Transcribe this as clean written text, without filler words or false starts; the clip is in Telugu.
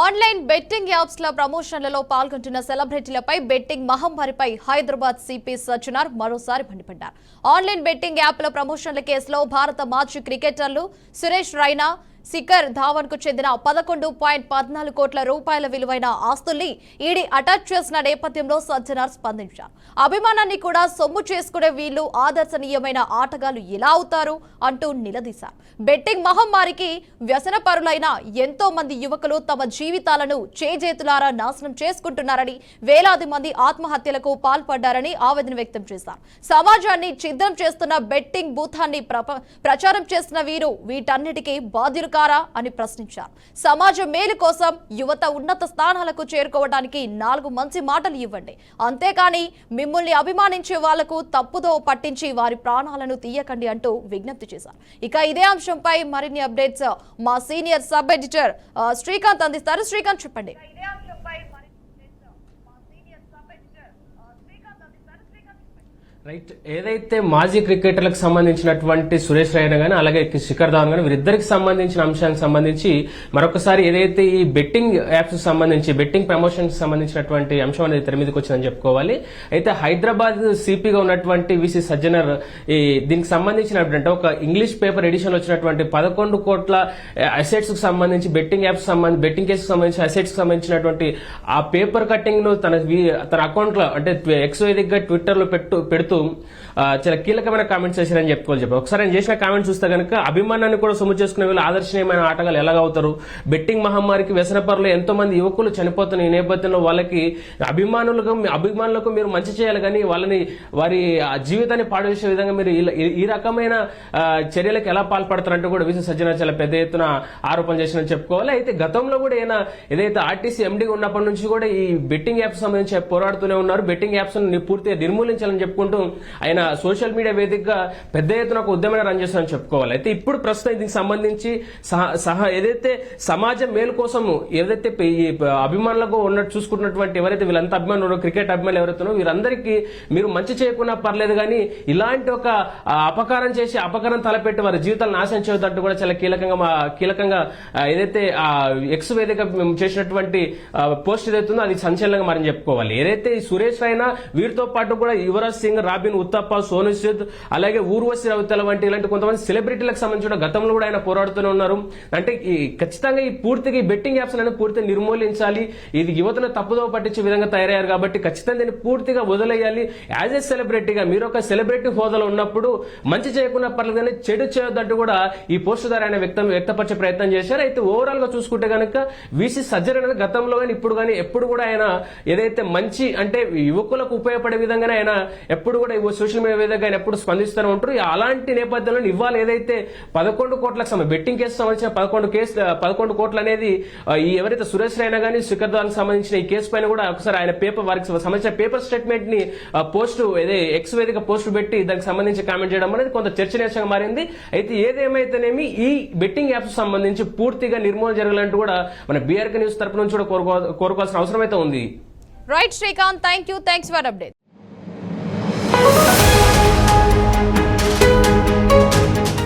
ఆన్లైన్ బెట్టింగ్ యాప్స్ ల ప్రమోషన్లలో పాల్గొంటున్న సెలబ్రిటీలపై బెట్టింగ్ మహమ్మారిపై హైదరాబాద్ సిపి సజ్జనార్ మరోసారి మండిపడ్డారు. ఆన్లైన్ బెట్టింగ్ యాప్ల ప్రమోషన్ల కేసులో భారత మాజీ క్రికెటర్లు సురేష్ రైనా, శిఖర్ ధావన్ కు చెందిన 11.14 కోట్ల రూపాయల విలువైన ఆస్తుల్ని ఈడీ అటాచ్ చేసిన నేపథ్యంలో సజ్జనార్ స్పందించారు. అభిమానాన్ని కూడా సొమ్ము చేసుకునే వీళ్లు ఆదర్శనీయమైన ఆటగాళ్లు ఎలా అవుతారు అంటూ నిలదీశారు. బెట్టింగ్ మహమ్మారికి వ్యసనపరులైన ఎంతో మంది యువకులు తమ జీవితాలను చేజేతులారా నాశనం చేసుకుంటున్నారని, వేలాది మంది ఆత్మహత్యలకు పాల్పడ్డారని ఆవేదన వ్యక్తం చేశారు. సమాజాన్ని ఛిద్రం చేస్తున్న బెట్టింగ్ భూతాన్ని ప్రచారం చేస్తున్న వీరు వీటన్నిటికీ బాధ్యులు కారా అని ప్రశ్నించారు. సమాజ మేలు కోసం యువత ఉన్నత స్థానాలకు చేరుకోవడానికి 4 మంచి మాటలు ఇవ్వండి, అంతేకాని మిమ్మల్ని అభిమానించే వాళ్లకు తప్పుదో పట్టించి వారి ప్రాణాలను తీయకండి అంటూ విజ్ఞప్తి చేశారు. ఇక ఇదే అంశంపై మరిన్ని అప్డేట్స్ మా సీనియర్ సబ్ ఎడిటర్ శ్రీకాంత్ అందిస్తారు. శ్రీకాంత్ చెప్పండి. రైట్, ఏదైతే మాజీ క్రికెటర్లకు సంబంధించినటువంటి సురేష్ రైనా గానీ అలాగే శిఖర్ ధావన్ గానీ వీరిద్దరికి సంబంధించిన అంశానికి సంబంధించి మరొకసారి ఏదైతే ఈ బెట్టింగ్ యాప్స్ సంబంధించి బెట్టింగ్ ప్రమోషన్ సంబంధించినటువంటి అంశం అనేది తెర మీదకి వచ్చిందని చెప్పుకోవాలి. అయితే హైదరాబాద్ సిపిగా ఉన్నటువంటి విసి సజ్జనర్ దీనికి సంబంధించిన ఒక ఇంగ్లీష్ పేపర్ ఎడిషన్ వచ్చినటువంటి 11 కోట్ల అసెట్స్ కు సంబంధించి బెట్టింగ్ యాప్స్ బెట్టింగ్ కేసు సంబంధించి అసెట్స్ కు సంబంధించినటువంటి ఆ పేపర్ కట్టింగ్ ను తన అకౌంట్ లో అంటే ఎక్స్ వేదికగా ట్విట్టర్ లో పెడుతూ చాలా కీలకమైన కామెంట్స్ చేశారని చెప్పుకోవాలి. ఒకసారి ఆయన చేసిన కామెంట్స్ చూస్తే కనుక అభిమానాన్ని కూడా సొమ్ము చేసుకునే వీళ్ళు ఆదర్శనీయమైన ఆటగాళ్ళు ఎలాగవుతారు, బెట్టింగ్ మహమ్మారికి వ్యసనపరులు ఎంతో మంది యువకులు చనిపోతున్న ఈ నేపథ్యంలో వాళ్ళకి అభిమానులకు మీరు మంచి చేయాలి కానీ వాళ్ళని వారి జీవితాన్ని పాడు చేసే విధంగా మీరు ఈ రకమైన చర్యలకు ఎలా పాల్పడతారంటూ కూడా విసి సజ్జనార్ చాలా పెద్ద ఎత్తున ఆరోపణలు చేసినని చెప్పుకోవాలి. అయితే గతంలో కూడా ఏదైతే ఆర్టీసీ ఎండీగా ఉన్నప్పటి నుంచి కూడా ఈ బెట్టింగ్ యాప్స్ సంబంధించి పోరాడుతూనే ఉన్నారు. బెట్టింగ్ యాప్స్ పూర్తిగా నిర్మూలించాలని చెప్పుకుంటూ ఆయన సోషల్ మీడియా వేదికగా పెద్ద ఎత్తున ఒక ఉద్యమాన్ని రన్ చేస్తారని చెప్పుకోవాలి. అయితే ఇప్పుడు ప్రస్తుతం దీనికి సంబంధించి ఏదైతే సమాజం మేలు కోసం ఏదైతే ఈ అభిమానులకు ఉన్నట్టు చూసుకుంటున్నటువంటి ఎవరైతే వీళ్ళంతా అభిమానులు క్రికెట్ అభిమానులు ఎవరైతే వీరందరికీ మీరు మంచి చేయకున్నా పర్లేదు కానీ ఇలాంటి ఒక అపకారం చేసి అపకారం తలపెట్టి వారి జీవితాలు నాశనం చేయొద్దంటూ కూడా చాలా కీలకంగా ఏదైతే ఎక్స్ వేదిక చేసినటువంటి పోస్ట్ ఏదైతుందో అది సంచలనంగా మనం చెప్పుకోవాలి. ఏదైతే సురేష్ రైనా వీరితో పాటు కూడా యువరాజ్ సింగ్, రాబిన్ ఉత్తప్ప, సోను సూద్ అలాగే ఊర్వశి రవితల వంటి ఇలాంటి కొంతమంది సెలబ్రిటీలకు సంబంధించిన గతంలో కూడా ఆయన పోరాడుతూనే ఉన్నారు. అంటే ఖచ్చితంగా ఈ పూర్తిగా ఈ బెట్టింగ్ యాప్స్ పూర్తిగా నిర్మూలించాలి, ఇది యువతను తప్పుదో పట్టించే విధంగా తయారయ్యారు కాబట్టి ఖచ్చితంగా దీన్ని పూర్తిగా వదిలేయాలి. యాజ్ ఏ సెలబ్రిటీగా మీరు ఒక సెలబ్రిటీ హోదాలో ఉన్నప్పుడు మంచి చేయకుండా పర్లేదు కానీ చెడు చేయొద్దంటూ కూడా ఈ పోస్ట్ ద్వారా ఆయన వ్యక్తపరిచే ప్రయత్నం చేశారు. అయితే ఓవరాల్ గా చూసుకుంటే కనుక విసి సజ్జనర్ అనేది గతంలో కానీ ఇప్పుడు కానీ ఎప్పుడు కూడా ఆయన ఏదైతే మంచి అంటే యువకులకు ఉపయోగపడే విధంగానే ఆయన ఎప్పుడు కూడా సోషల్ మీడియా వేదికగా ఆయన ఎప్పుడు స్పందిస్తూనే ఉంటారు. అలాంటి నేపథ్యంలో ఇవాళ ఏదైతే 11 కోట్లకు బెట్టింగ్ కేసు సంబంధించిన 11 కోట్లు అనేది ఎవరైతే సురేష్ రైనా గానీ శిఖర్ ధావన్ సంబంధించిన ఈ కేసు పైన కూడా ఒకసారి ఆయన వారికి సంబంధించిన పేపర్ స్టేట్మెంట్ ని పోస్ట్ ఎక్స్ వేదిక పోస్ట్ పెట్టి దానికి సంబంధించి కామెంట్ చేయడం అనేది కొంత చర్చనీయాంశంగా మారింది. అయితే ఏదేమైతేనేమి ఈ బెట్టింగ్ యాప్స్ సంబంధించి పూర్తిగా నిర్మూలన జరగాలంటూ కూడా మన బీఆర్కే న్యూస్ తరపు నుంచి కూడా కోరుకోవాల్సిన అవసరం అయితే ఉంది. Right Srikanth, thanks for update.